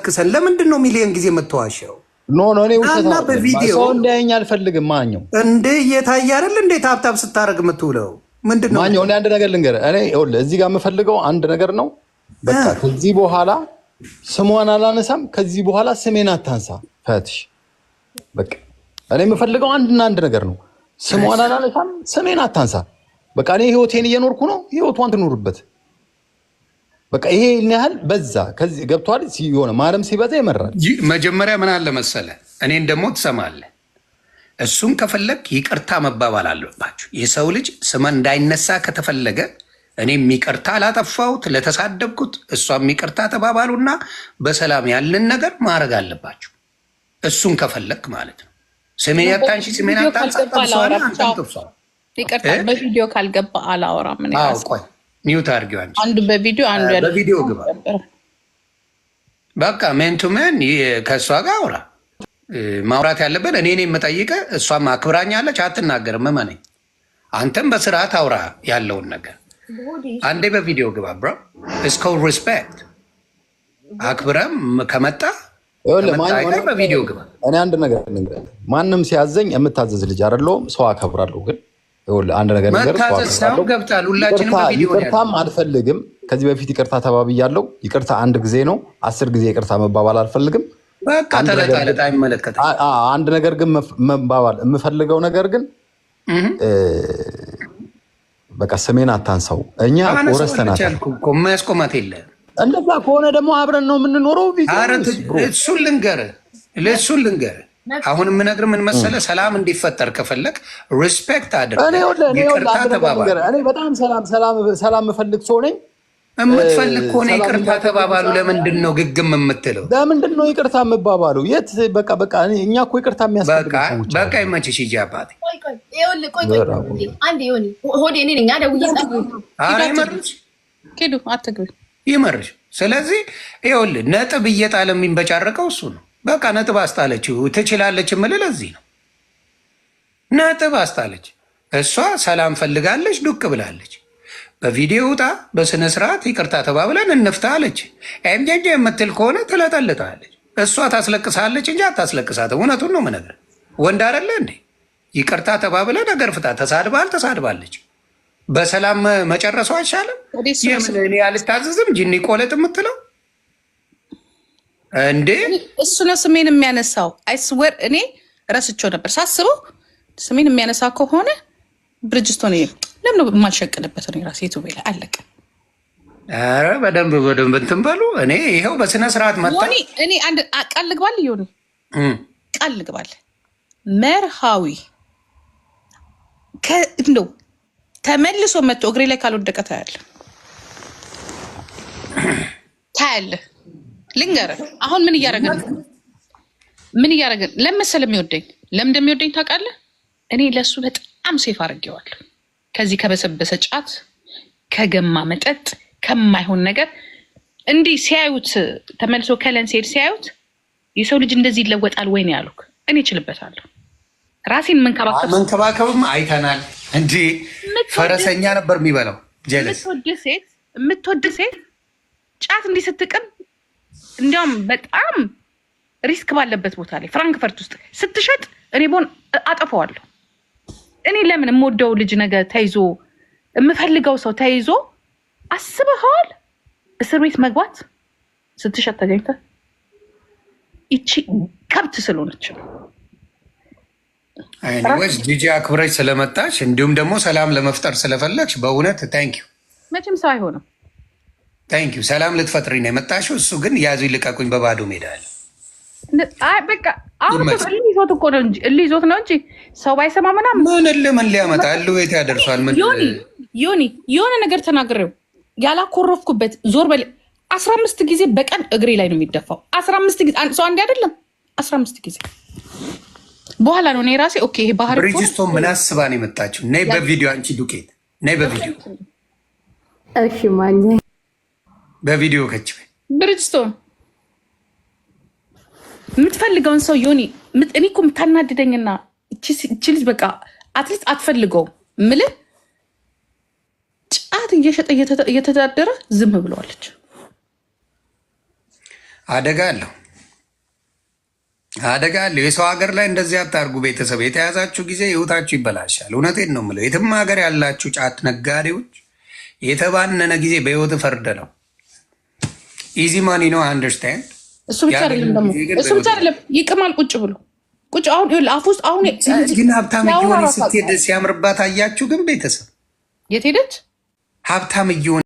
ክሰን ለምንድን ነው ሚሊዮን ጊዜ የምትዋሸው? ኖ እኔ እና በቪዲዮ ሰው እንዳያኝ አልፈልግም። ማኛው እንዴ እየታየ አይደል እንዴ ታብታብ ስታረግ የምትውለው ምንድን ነው? ማኛው እኔ አንድ ነገር ልንገርህ። እኔ እዚህ ጋር የምፈልገው አንድ ነገር ነው። በቃ ከዚህ በኋላ ስሟን አላነሳም። ከዚህ በኋላ ስሜን አታንሳ ፈትሽ። በቃ እኔ የምፈልገው አንድና አንድ ነገር ነው። ስሟን አላነሳም፣ ስሜን አታንሳ። በቃ እኔ ህይወቴን እየኖርኩ ነው፣ ህይወቷን ትኖርበት። በቃ ይሄ ያህል በዛ ከዚህ ገብቷል። ሲሆነ ማለም ሲበዛ ይመራል። መጀመሪያ ምን አለ መሰለ፣ እኔን ደግሞ ትሰማለህ። እሱን ከፈለግ ይቅርታ መባባል አለባችሁ። የሰው ልጅ ስመ እንዳይነሳ ከተፈለገ እኔም ይቅርታ ላጠፋሁት ለተሳደብኩት፣ እሷም ይቅርታ ተባባሉና በሰላም ያለን ነገር ማድረግ አለባችሁ። እሱን ከፈለግ ማለት ነው። ስሜን ያታንሺ ስሜን አታንሳ። ይቅርታ በቪዲዮ ካልገባ አላወራም። ቆይ ሚውት አድርጊው አንቺ። አንዱ በቪዲዮ አንዱ ያለ በቪዲዮ ግባ። በቃ ሜን ቱ ሜን ከእሷ ጋር አውራ። ማውራት ያለብን እኔ የምጠይቀህ፣ እሷም አክብራኛለች፣ አትናገርም። እመነኝ። አንተም በስርዓት አውራ ያለውን ነገር። አንዴ በቪዲዮ ግባ ብሮ። እስከው ሪስፔክት አክብረም ከመጣ በቪዲዮ ግባ። እኔ አንድ ነገር ልንገርህ፣ ማንም ሲያዘኝ የምታዘዝ ልጅ አይደለሁም። ሰው አከብራለሁ ግን አንድ ነገር ገብታል። ሁላችንም ይቅርታም አልፈልግም። ከዚህ በፊት ይቅርታ ተባብያለሁ። ይቅርታ አንድ ጊዜ ነው፣ 10 ጊዜ ይቅርታ መባባል አልፈልግም። በቃ ተለጣለጣ አይመለከትም። አንድ ነገር ግን መባባል የምፈልገው ነገር ግን በቃ ስሜን አታንሳው። እኛ ወረስተናል እኮ የማያስቆማት የለ። እንደዛ ከሆነ ደግሞ አብረን ነው የምንኖረው። እሱን ልንገርህ አሁን የምነግር ምን መሰለ፣ ሰላም እንዲፈጠር ከፈለግ ሪስፔክት አድርግ፣ ይቅርታ ተባባሉ። እኔ በጣም ሰላም የምፈልግ ሰው ነኝ። የምትፈልግ ከሆነ ይቅርታ ተባባሉ። ለምንድን ነው ግግም የምትለው? ለምንድን ነው ይቅርታ የምባባሉ? የት በቃ እኛ እኮ ይቅርታ የሚያስፈልግ ሰዎች በቃ ይመችሽ። ሂጂ አባቴ። ይመርሽ። ስለዚህ ይኸውልህ ነጥብ እየጣለ የሚንበጫረቀው እሱ ነው። በቃ ነጥብ አስጣለችው። ትችላለች የምልህ ለዚህ ነው። ነጥብ አስጣለች። እሷ ሰላም ፈልጋለች፣ ዱቅ ብላለች። በቪዲዮ ውጣ፣ በስነ ስርዓት ይቅርታ ተባብለን እንፍታ አለች። ኤምጀጀ የምትል ከሆነ ትለጠልጣለች። እሷ ታስለቅሳለች እንጂ አታስለቅሳትም። እውነቱን ነው የምነግርህ። ወንድ አይደለ እንዴ? ይቅርታ ተባብለ ነገር ፍታ። ተሳድባለች። በሰላም መጨረሱ አይሻልም? እኔ አልታዘዝም ጂኒ ቆለጥ የምትለው እንዴ? እሱ ነው ስሜን የሚያነሳው። አይስወር እኔ ረስቼው ነበር ሳስበው። ስሜን የሚያነሳ ከሆነ ብርጅስቶን ለምን የማልሸቅልበት ነው ራሴ ዩቱብ ላይ አለቀ። ኧረ በደንብ እንትን በሉ። እኔ ይኸው በስነ ስርዓት መጣ። እኔ አንድ ቃል ልግባል፣ ይሁን ቃል ልግባል። መርሃዊ እንደው ተመልሶ መጥቶ እግሬ ላይ ካልወደቀ ታያለህ። ልንገርህ አሁን ምን እያደረገን ለመሰለ የሚወደኝ ለምን እንደሚወደኝ ታውቃለህ? እኔ ለእሱ በጣም ሴፍ አድርጌዋለሁ። ከዚህ ከበሰበሰ ጫት፣ ከገማ መጠጥ፣ ከማይሆን ነገር እንዲህ ሲያዩት ተመልሶ ከለንሴድ ሲያዩት የሰው ልጅ እንደዚህ ይለወጣል ወይ ነው ያሉት። እኔ እችልበታለሁ። ራሴን መንከባከብም አይተናል። እንዲ ፈረሰኛ ነበር የሚበላው። የምትወድ ሴት ጫት እንዲህ ስትቅም እንዲያውም በጣም ሪስክ ባለበት ቦታ ላይ ፍራንክፈርት ውስጥ ስትሸጥ እኔ ቦን አጠፋዋለሁ። እኔ ለምን የምወደው ልጅ ነገር ተይዞ የምፈልገው ሰው ተይዞ አስበኸዋል? እስር ቤት መግባት ስትሸጥ ተገኝተ ይቺ ከብት ስለሆነች አይኒዌይስ ጂጂ አክብረሽ ስለመጣሽ እንዲሁም ደግሞ ሰላም ለመፍጠር ስለፈለግሽ በእውነት ታንኪዩ። መቼም ሰው አይሆንም። ታንኪዩ። ሰላም ልትፈጥሪ ነው የመጣሽው። እሱ ግን ያዙ ይልቀቁኝ በባዶ ሜዳ አለ። በቃ አሁን ይዞት እኮ ነው እንጂ ይዞት ነው እንጂ ሰው ባይሰማ ምናምን ምን ሊያመጣ ቤት ያደርሷል። ዮኒ የሆነ ነገር ተናግሬው ያላኮረፍኩበት ዞር በል 15 ጊዜ በቀን እግሬ ላይ ነው የሚደፋው። 15 ጊዜ ሰው አንዴ አይደለም 15 ጊዜ። በኋላ ነው እኔ ራሴ ኦኬ ይሄ ባህር ብሪጅስቶን ምን አስባ ነው የመጣችው? ነይ በቪዲዮ አንቺ ዱቄት ነይ በቪዲዮ እሺ ማኝ በቪዲዮ ከች ብሪጅስቶን የምትፈልገውን ሰው ዮኒ እኔ እኮ የምታናድደኝና እቺ ልጅ በቃ አትሊስት አትፈልገውም ምልህ ጫት እየሸጠ እየተዳደረ ዝም ብለዋለች። አደጋ አለው። የሰው ሀገር ላይ እንደዚህ አታርጉ። ቤተሰብ የተያዛችሁ ጊዜ ህይወታችሁ ይበላሻል። እውነቴን ነው የምለው። የትም ሀገር ያላችሁ ጫት ነጋዴዎች የተባነነ ጊዜ በህይወት ፈርድ ነው። ኢዚ ማኒ ነው። አንደርስታንድ። እሱ ብቻ አይደለም ይቅማል ቁጭ ብሎ አሁን አፍ ውስጥ አሁን ግን ሀብታም እየሆነ ስትሄድ ሲያምርባት አያችሁ። ግን ቤተሰብ የት ሄደች? ሀብታም እየሆነ